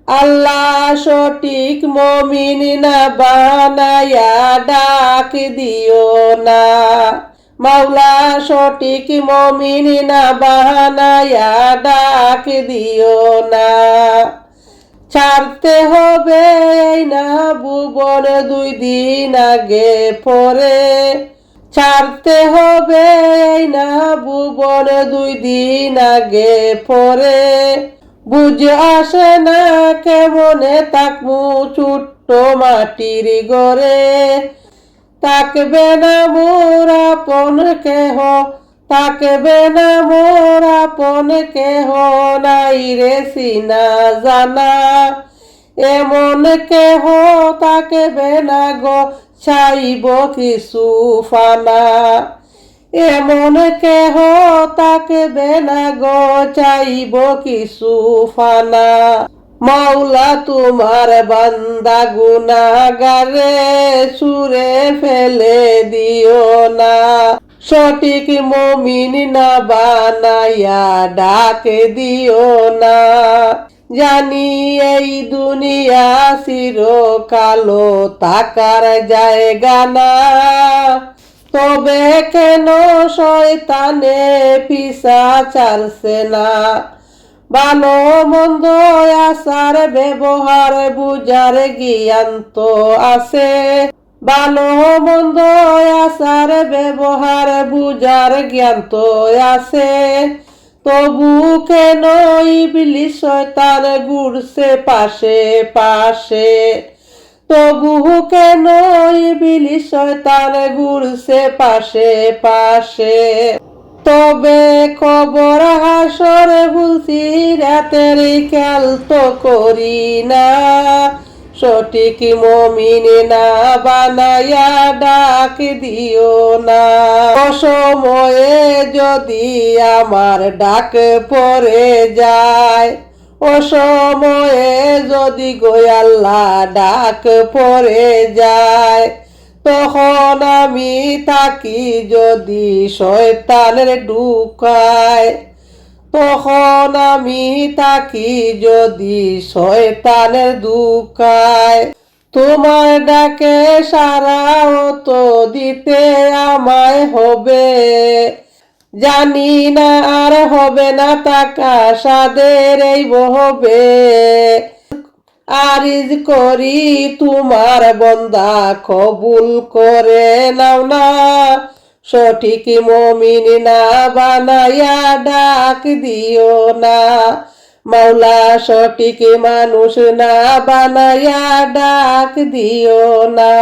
আল্লাহ সঠিক মুমিন না বানায়া ডাক দিও না। মাওলা সঠিক মুমিন না বানায়া ডাক দিও না। ছাড়তে হবে এই না ভুবন 2 দিন আগে পরে। ছাড়তে হবে এই না ভুবন 2 দিন আগে পরে। বুঝ আসে না কেমনে তাকমু ছোট্ট মাটির ঘরে। থাকবে না মোর আপন কেহ, থাকবে না মোর আপন কেহ, নাই রে চিনা জানা। এমন কেহ থাকবে না গো, চাইব কিছু ফানা। এমন কেহ থাকবে না গো, চাইব কিছু ফানা। মাওলা তোমার বান্দা গুনাহগারে ছুঁড়ে ফেলে দিও না। সঠিক মুমিন না বানায়া ডাক দিও না। জানি এই দুনিয়া চিরকালো থাকার জায়গা না। তবে কেন শয়তানে পিছা ছাড়ছে না। ভালো মন্দ আচার ব্যবহার বুঝার জ্ঞান তো আছে। ভালো মন্দ আচার ব্যবহার বুঝার জ্ঞান তো আছে। তবু কেন ইবলিস শয়তান ঘুরছে পাশে পাশে। তবু কেন ইবলিস শয়তান ঘুরছে পাশে পাশে। তবে কবর হাসর ভুলছি রাতের খেয়াল তো করি না। সঠিক মুমিন না বানায়া ডাক দিও না। অসময়ে যদি আমার ডাক পড়ে যায়, অসময়ে যদি গো আল্লাহ ডাক পড়ে যায়, তখন আমি থাকি যদি শয়তানের ঢুকায়। তখন আমি থাকি যদি শয়তানের ঢুকায়। তোমার ডাকে সাড়াও তো দিতে আমায় হবে। জানি না আর হবে না টাকা সাদের এই বহবে। আরিজ করি তোমার বন্দা কবুল করে নাও না। সঠিক মুমিন না বানায়া ডাক দিও না। মাওলা সঠিক মানুষ না বানায়া ডাক দিও না।